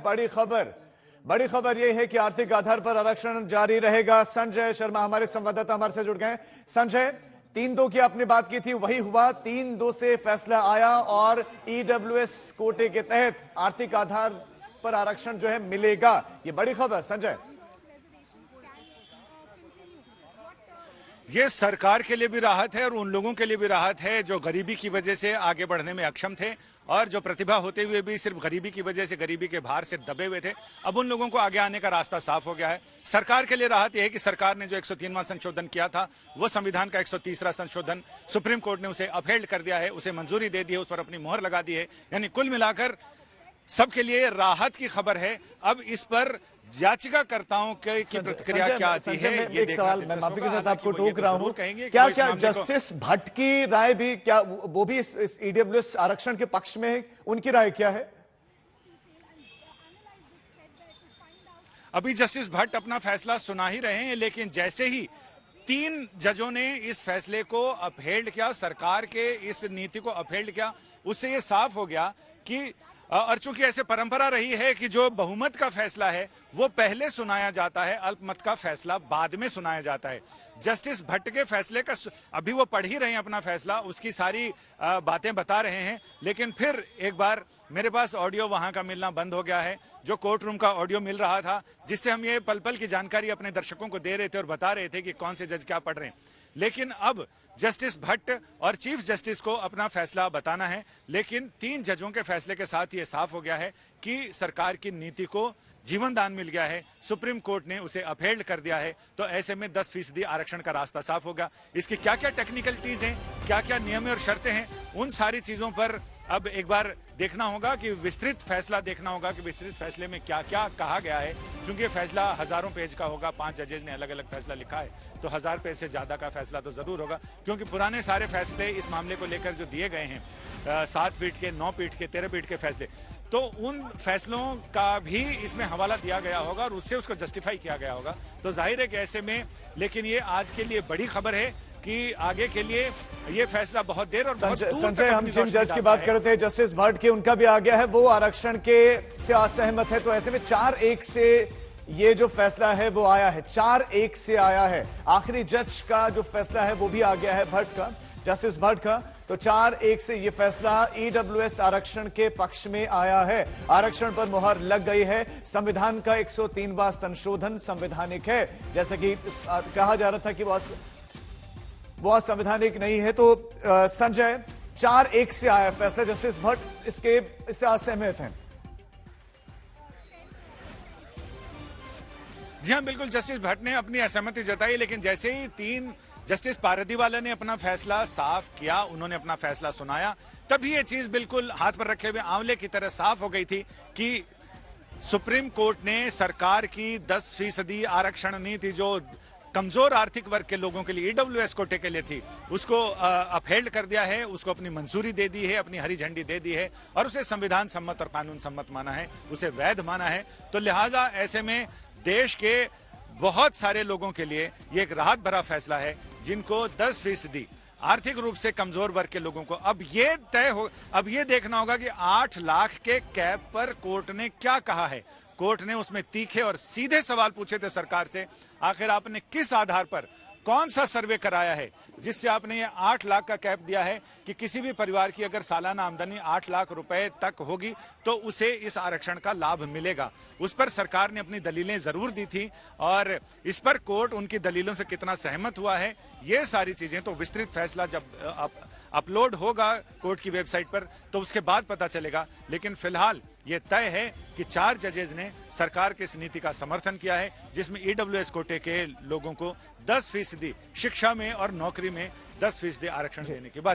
बड़ी खबर यह है कि आर्थिक आधार पर आरक्षण जारी रहेगा। संजय शर्मा हमारे संवाददाता हमारे से जुड़ गए। संजय, 3-2 की आपने बात की थी, वही हुआ, 3-2 से फैसला आया और ईडब्ल्यूएस कोटे के तहत आर्थिक आधार पर आरक्षण जो है मिलेगा। ये बड़ी खबर संजय। ये सरकार के लिए भी राहत है और उन लोगों के लिए भी राहत है जो गरीबी की वजह से आगे बढ़ने में अक्षम थे और जो प्रतिभा होते हुए भी सिर्फ गरीबी की वजह से, गरीबी के भार से दबे हुए थे। अब उन लोगों को आगे आने का रास्ता साफ हो गया है। सरकार के लिए राहत यह है कि सरकार ने जो 103वां संशोधन किया था, वो संविधान का 130वां संशोधन सुप्रीम कोर्ट ने उसे अपहेल्ड कर दिया है, उसे मंजूरी दे दी है, उस पर अपनी मोहर लगा दी है। यानी कुल मिलाकर सबके लिए राहत की खबर है। अब इस पर याचिकाकर्ताओं की प्रतिक्रिया क्या आती है, ये एक सवाल मैं माफी के साथ आपको टोक रहा हूं, क्या जस्टिस भट्ट की राय भी, क्या वो भी इस ईडब्ल्यूएस आरक्षण के पक्ष में है? उनकी राय क्या है? अभी जस्टिस भट्ट अपना फैसला सुना ही रहे हैं, लेकिन जैसे ही 3 जजों ने इस फैसले को अपहेल्ड किया, सरकार के इस नीति को अपहेल्ड किया, उससे ये साफ हो गया कि और चूंकि ऐसे परंपरा रही है कि जो बहुमत का फैसला है वो पहले सुनाया जाता है, अल्पमत का फैसला बाद में सुनाया जाता है। जस्टिस भट्ट के फैसले का अभी वो पढ़ ही रहे हैं अपना फैसला, उसकी सारी बातें बता रहे हैं, लेकिन फिर एक बार मेरे पास ऑडियो वहां का मिलना बंद हो गया है, जो कोर्ट रूम का ऑडियो मिल रहा था, जिससे हम ये पल पल की जानकारी अपने दर्शकों को दे रहे थे और बता रहे थे कि कौन से जज क्या पढ़ रहे हैं। लेकिन अब जस्टिस भट्ट और चीफ जस्टिस को अपना फैसला बताना है, लेकिन 3 जजों के फैसले के साथ ये साफ हो गया है कि सरकार की नीति को जीवन दान मिल गया है, सुप्रीम कोर्ट ने उसे अपहेल्ड कर दिया है। तो ऐसे में 10% आरक्षण का रास्ता साफ होगा। इसकी क्या क्या टेक्निकलिटीज हैं, क्या क्या नियम और शर्तें हैं, उन सारी चीजों पर अब एक बार देखना होगा कि विस्तृत फैसला देखना होगा कि विस्तृत फैसले में क्या क्या कहा गया है। चूंकि ये फैसला हजारों पेज का होगा, 5 जजेस ने अलग अलग फैसला लिखा है, तो 1000 पेज से ज्यादा का फैसला तो जरूर होगा, क्योंकि पुराने सारे फैसले इस मामले को लेकर जो दिए गए हैं, 7 पीठ के, 9 पीठ के, 13 पीठ के फैसले, तो उन फैसलों का भी इसमें हवाला दिया गया होगा और उससे उसको जस्टिफाई किया गया होगा। तो जाहिर है कि ऐसे में, लेकिन ये आज के लिए बड़ी खबर है कि आगे के लिए ये फैसला बहुत देर और बहुत दूर संजय, हम जिन जज की बात करते हैं जस्टिस भट्ट की, उनका भी आ गया है, वो आरक्षण के से असहमत है। तो ऐसे में 4-1 से ये जो फैसला है वो आया है, 4-1 से आया है। आखिरी जज का जो फैसला है वो भी आ गया है भट्ट का, जस्टिस भट्ट का। तो 4-1 से ये फैसला ईडब्ल्यूएस आरक्षण के पक्ष में आया है। आरक्षण पर मुहर लग गई है। संविधान का 103वां संशोधन संवैधानिक है, जैसे कि कहा जा रहा था कि वो संवैधानिक नहीं है। तो संजय, 4-1 से आया फैसला, जस्टिस भट्ट इससे असहमत हैं। जी हां, बिल्कुल, जस्टिस भट्ट ने अपनी असहमति जताई, लेकिन जैसे ही 3 जस्टिस पारदीवाला ने अपना फैसला साफ किया, उन्होंने अपना फैसला सुनाया, तभी ये चीज बिल्कुल हाथ पर रखे हुए आंवले की तरह साफ हो गई थी कि सुप्रीम कोर्ट ने सरकार की 10% आरक्षण नीति जो कमजोर आर्थिक वर्ग के लोगों के लिए, ईडब्ल्यूएस कोटे के लिए थी, उसको अपहेल्ड कर दिया है, उसको अपनी मंजूरी दे दी है, अपनी हरी झंडी दे दी है और उसे संविधान सम्मत और कानून सम्मत माना है, उसे वैध माना है। तो लिहाजा ऐसे में देश के बहुत सारे लोगों के लिए ये एक राहत भरा फैसला है, जिनको 10% आर्थिक रूप से कमजोर वर्ग के लोगों को अब ये देखना होगा कि 8 लाख के कैप पर कोर्ट ने क्या कहा है। कोर्ट ने उसमें तीखे और सीधे सवाल पूछे थे सरकार से, आखिर आपने किस आधार पर, कौन सा सर्वे कराया है जिससे आपने ये 8 लाख का कैप दिया है कि किसी भी परिवार की अगर सालाना आमदनी 8 लाख रुपए तक होगी तो उसे इस आरक्षण का लाभ मिलेगा। उस पर सरकार ने अपनी दलीलें जरूर दी थी और इस पर कोर्ट उनकी दलीलों से कितना सहमत हुआ है, ये सारी चीजें तो विस्तृत फैसला जब अपलोड होगा कोर्ट की वेबसाइट पर तो उसके बाद पता चलेगा। लेकिन फिलहाल ये तय है कि 4 जजेस ने सरकार की इस नीति का समर्थन किया है, जिसमें ईडब्ल्यूएस कोटे के लोगों को 10% शिक्षा में और नौकरी में 10% आरक्षण देने की बात